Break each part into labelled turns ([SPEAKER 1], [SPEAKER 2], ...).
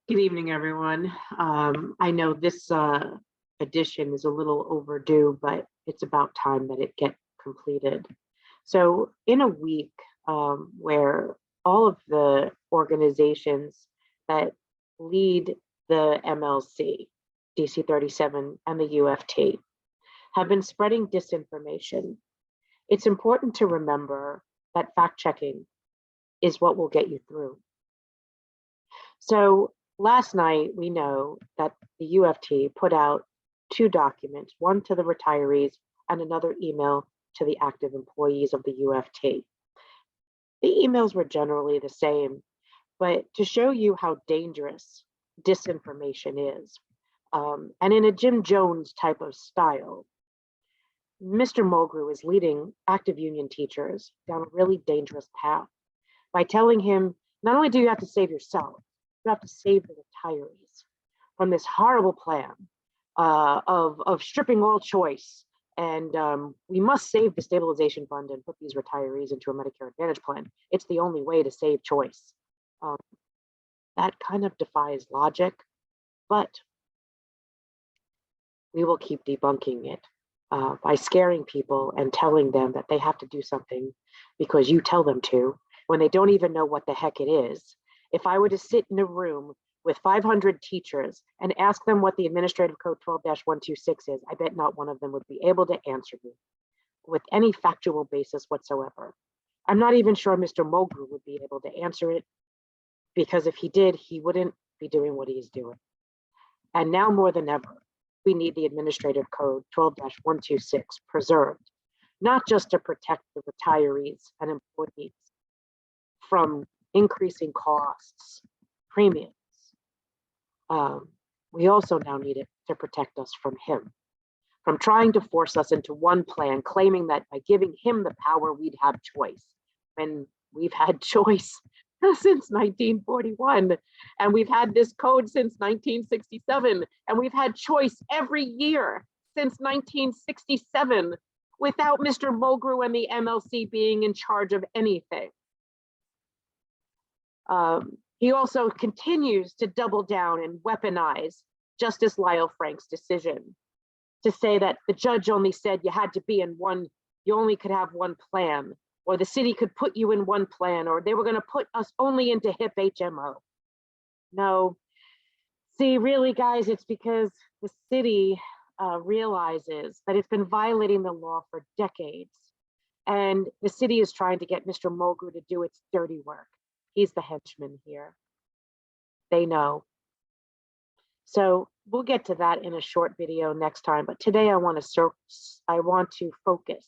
[SPEAKER 1] Good evening, everyone. I know this edition is a little overdue, but it's about time that it get completed. So in a week where all of the organizations that lead the MLC, DC 37, and the UFT have been spreading disinformation, it's important to remember that fact checking is what will get you through. So last night, we know that the UFT put out two documents, one to the retirees and another email to the active employees of the UFT. The emails were generally the same, but to show you how dangerous disinformation is, and in a Jim Jones type of style, Mr. Mulgrew is leading active union teachers down a really dangerous path by telling him, not only do you have to save yourself, you have to save the retirees from this horrible plan of stripping all choice. And we must save the stabilization fund and put these retirees into a Medicare Advantage plan. It's the only way to save choice. That kind of defies logic, but we will keep debunking it by scaring people and telling them that they have to do something because you tell them to, when they don't even know what the heck it is. If I were to sit in a room with 500 teachers and ask them what the Administrative Code 12-126 is, I bet not one of them would be able to answer me with any factual basis whatsoever. I'm not even sure Mr. Mulgrew would be able to answer it, because if he did, he wouldn't be doing what he's doing. And now more than ever, we need the Administrative Code 12-126 preserved, not just to protect the retirees and employees from increasing costs, premiums. We also now need it to protect us from him, from trying to force us into one plan, claiming that by giving him the power, we'd have choice. When we've had choice since 1941, and we've had this code since 1967, and we've had choice every year since 1967 without Mr. Mulgrew and the MLC being in charge of anything. He also continues to double down and weaponize Justice Lyle Frank's decision to say that the judge only said you had to be in one, you only could have one plan, or the city could put you in one plan, or they were going to put us only into HIP HMO. No, see, really, guys, it's because the city realizes that it's been violating the law for decades, and the city is trying to get Mr. Mulgrew to do its dirty work. He's the henchman here. They know. So we'll get to that in a short video next time. But today I want to focus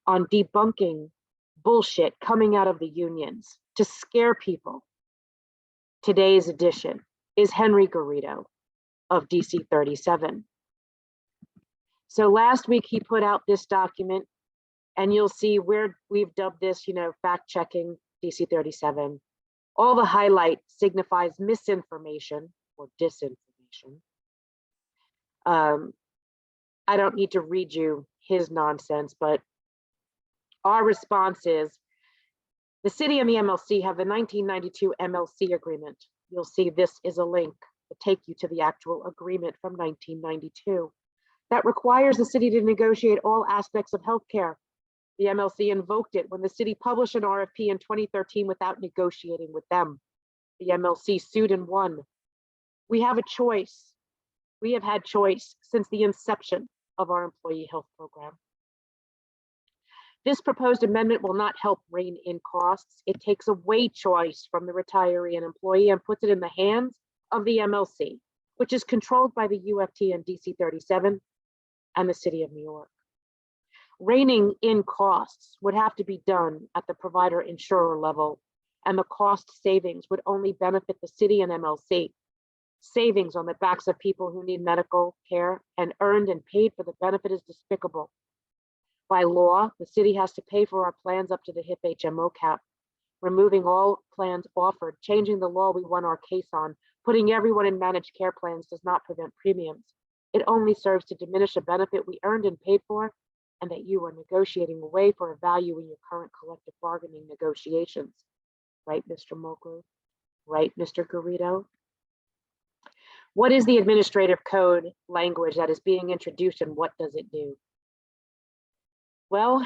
[SPEAKER 1] on debunking bullshit coming out of the unions to scare people. Today's edition is Henry Garrido of DC 37. So last week he put out this document, and you'll see where we've dubbed this, fact checking DC 37. All the highlight signifies misinformation or disinformation. I don't need to read you his nonsense, but our response is the city and the MLC have the 1992 MLC agreement. You'll see this is a link to take you to the actual agreement from 1992 that requires the city to negotiate all aspects of healthcare. The MLC invoked it when the city published an RFP in 2013 without negotiating with them. The MLC sued and won. We have a choice. We have had choice since the inception of our employee health program. This proposed amendment will not help rein in costs. It takes away choice from the retiree and employee and puts it in the hands of the MLC, which is controlled by the UFT and DC 37 and the city of New York. Reining in costs would have to be done at the provider insurer level, and the cost savings would only benefit the city and MLC. Savings on the backs of people who need medical care and earned and paid for the benefit is despicable. By law, the city has to pay for our plans up to the HIP HMO cap. Removing all plans offered, changing the law we won our case on, putting everyone in managed care plans does not prevent premiums. It only serves to diminish a benefit we earned and paid for, and that you are negotiating away for a value in your current collective bargaining negotiations. Right, Mr. Mulgrew? Right, Mr. Garrido? What is the administrative code language that is being introduced and what does it do? Well,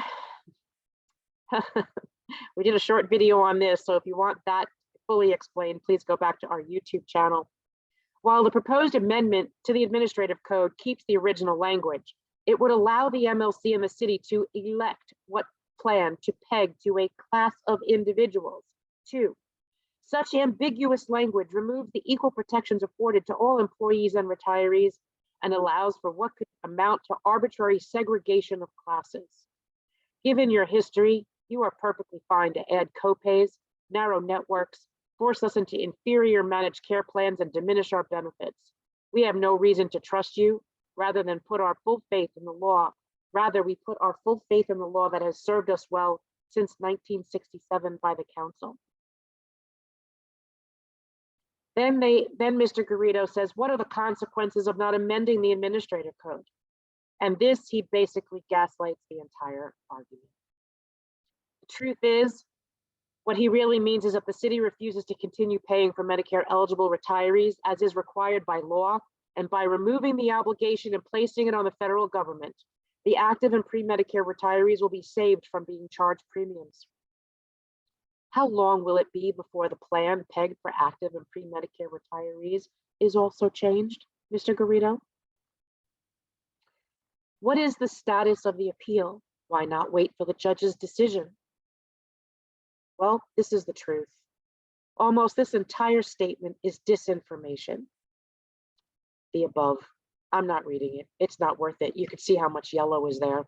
[SPEAKER 1] we did a short video on this, so if you want that fully explained, please go back to our YouTube channel. While the proposed amendment to the administrative code keeps the original language, it would allow the MLC and the city to elect what plan to peg to a class of individuals. 2, such ambiguous language removes the equal protections afforded to all employees and retirees and allows for what could amount to arbitrary segregation of classes. Given your history, you are perfectly fine to add copays, narrow networks, force us into inferior managed care plans, and diminish our benefits. We have no reason to trust you. Rather than put our full faith in the law, we put our full faith in the law that has served us well since 1967 by the council. Then Mr. Garrido says, what are the consequences of not amending the administrative code? And this, he basically gaslights the entire argument. The truth is, what he really means is that the city refuses to continue paying for Medicare eligible retirees as is required by law, and by removing the obligation and placing it on the federal government, the active and pre-Medicare retirees will be saved from being charged premiums. How long will it be before the plan pegged for active and pre-Medicare retirees is also changed, Mr. Garrido? What is the status of the appeal? Why not wait for the judge's decision? Well, this is the truth. Almost this entire statement is disinformation. The above, I'm not reading it. It's not worth it. You can see how much yellow is there.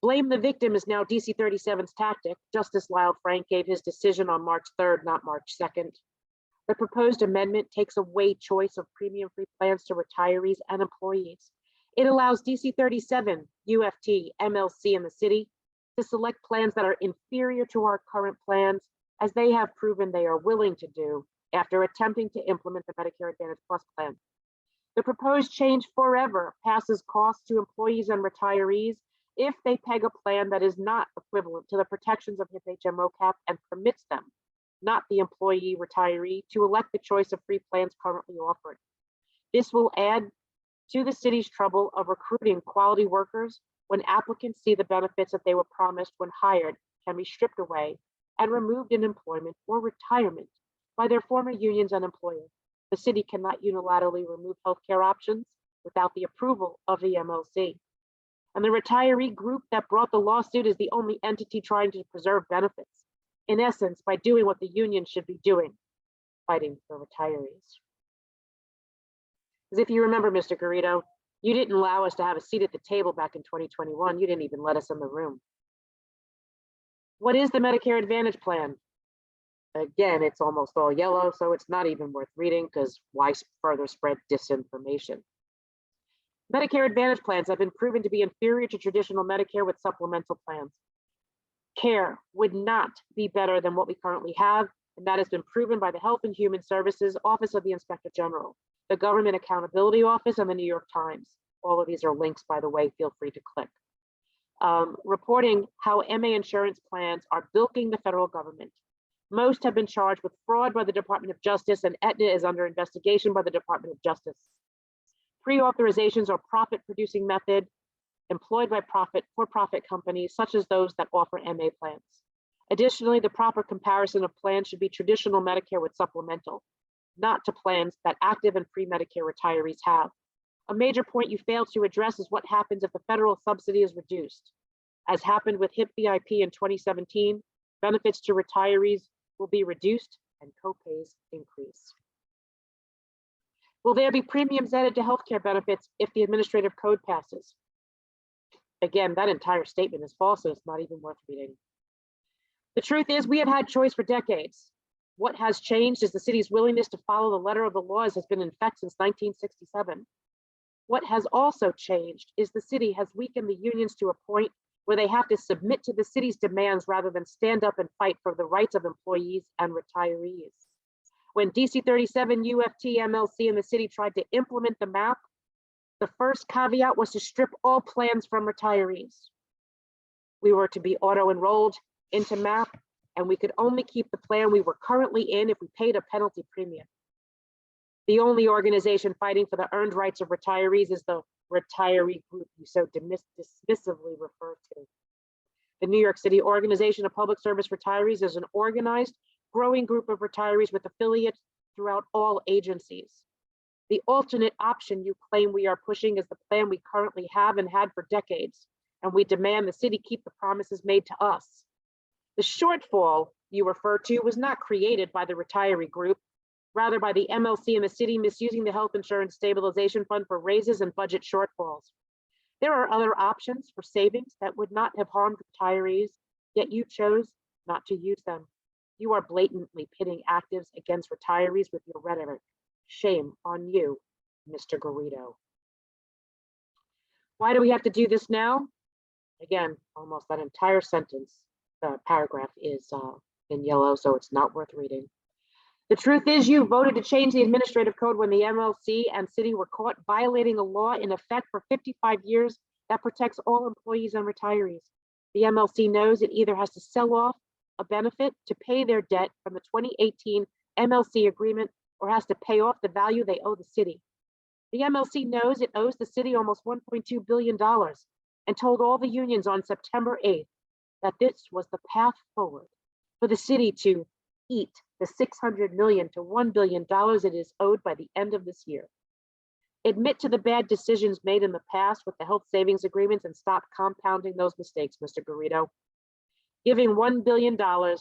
[SPEAKER 1] Blame the victim is now DC 37's tactic. Justice Lyle Frank gave his decision on March 3rd, not March 2nd. The proposed amendment takes away choice of premium-free plans to retirees and employees. It allows DC 37, UFT, MLC, and the city to select plans that are inferior to our current plans, as they have proven they are willing to do after attempting to implement the Medicare Advantage Plus plan. The proposed change forever passes costs to employees and retirees if they peg a plan that is not equivalent to the protections of HIP HMO cap and permits them, not the employee retiree, to elect the choice of free plans currently offered. This will add to the city's trouble of recruiting quality workers when applicants see the benefits that they were promised when hired can be stripped away and removed in employment or retirement by their former unions and employers. The city cannot unilaterally remove healthcare options without the approval of the MLC. And the retiree group that brought the lawsuit is the only entity trying to preserve benefits, in essence, by doing what the union should be doing, fighting for retirees. As if you remember, Mr. Garrido, you didn't allow us to have a seat at the table back in 2021. You didn't even let us in the room. What is the Medicare Advantage plan? Again, it's almost all yellow, so it's not even worth reading because why further spread disinformation? Medicare Advantage plans have been proven to be inferior to traditional Medicare with supplemental plans. Care would not be better than what we currently have, and that has been proven by the Health and Human Services Office of the Inspector General, the Government Accountability Office, and the New York Times. All of these are links, by the way, feel free to click. Reporting how MA insurance plans are bilking the federal government. Most have been charged with fraud by the Department of Justice, and Aetna is under investigation by the Department of Justice. Pre-authorizations are profit-producing method employed by for-profit companies, such as those that offer MA plans. Additionally, the proper comparison of plans should be traditional Medicare with supplemental, not to plans that active and pre-Medicare retirees have. A major point you failed to address is what happens if the federal subsidy is reduced. As happened with HIP VIP in 2017, benefits to retirees will be reduced and copays increase. Will there be premiums added to healthcare benefits if the administrative code passes? Again, that entire statement is false, so it's not even worth reading. The truth is, we have had choice for decades. What has changed is the city's willingness to follow the letter of the law, as has been in effect since 1967. What has also changed is the city has weakened the unions to a point where they have to submit to the city's demands rather than stand up and fight for the rights of employees and retirees. When DC 37, UFT, MLC, and the city tried to implement the MAP, the first caveat was to strip all plans from retirees. We were to be auto-enrolled into MAP, and we could only keep the plan we were currently in if we paid a penalty premium. The only organization fighting for the earned rights of retirees is the retiree group you so dismissively refer to. The New York City Organization of Public Service Retirees is an organized, growing group of retirees with affiliates throughout all agencies. The alternate option you claim we are pushing is the plan we currently have and had for decades, and we demand the city keep the promises made to us. The shortfall you refer to was not created by the retiree group, rather by the MLC and the city misusing the health insurance stabilization fund for raises and budget shortfalls. There are other options for savings that would not have harmed retirees, yet you chose not to use them. You are blatantly pitting actives against retirees with your rhetoric. Shame on you, Mr. Garrido. Why do we have to do this now? Again, almost that entire sentence, paragraph is in yellow, so it's not worth reading. The truth is you voted to change the administrative code when the MLC and city were caught violating a law in effect for 55 years that protects all employees and retirees. The MLC knows it either has to sell off a benefit to pay their debt from the 2018 MLC agreement or has to pay off the value they owe the city. The MLC knows it owes the city almost $1.2 billion and told all the unions on September 8th that this was the path forward for the city to eat the $600 million to $1 billion it is owed by the end of this year. Admit to the bad decisions made in the past with the health savings agreements and stop compounding those mistakes, Mr. Garrido. Giving $1 billion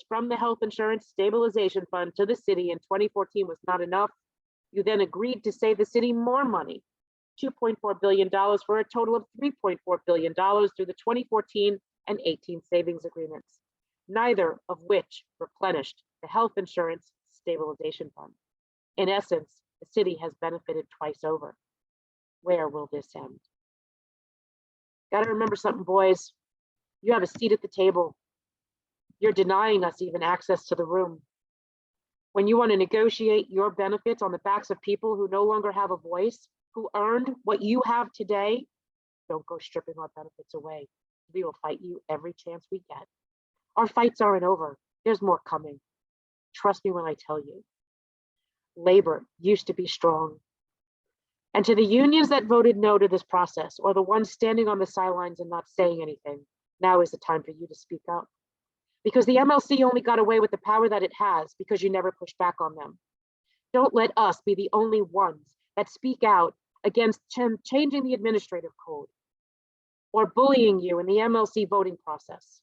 [SPEAKER 1] from the health insurance stabilization fund to the city in 2014 was not enough. You then agreed to save the city more money, $2.4 billion for a total of $3.4 billion through the 2014 and 18 savings agreements, neither of which replenished the health insurance stabilization fund. In essence, the city has benefited twice over. Where will this end? Got to remember something, boys. You have a seat at the table. You're denying us even access to the room. When you want to negotiate your benefits on the backs of people who no longer have a voice, who earned what you have today, don't go stripping our benefits away. We will fight you every chance we get. Our fights aren't over. There's more coming. Trust me when I tell you. Labor used to be strong. And to the unions that voted no to this process, or the ones standing on the sidelines and not saying anything, now is the time for you to speak up. Because the MLC only got away with the power that it has because you never pushed back on them. Don't let us be the only ones that speak out against changing the administrative code or bullying you in the MLC voting process.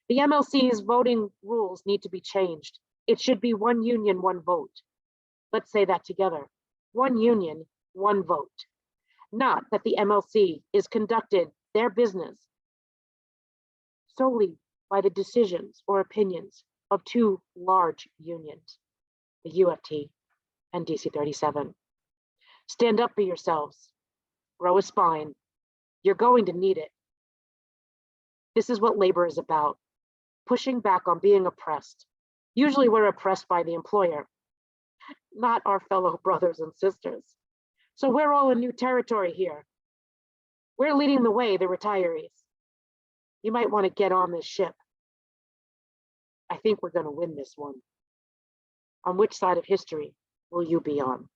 [SPEAKER 1] The MLC's voting rules need to be changed. It should be one union, one vote. Let's say that together. One union, one vote. Not that the MLC is conducted their business solely by the decisions or opinions of two large unions, the UFT and DC 37. Stand up for yourselves. Grow a spine. You're going to need it. This is what labor is about. Pushing back on being oppressed. Usually we're oppressed by the employer, not our fellow brothers and sisters. So we're all in new territory here. We're leading the way, the retirees. You might want to get on this ship. I think we're going to win this one. On which side of history will you be on?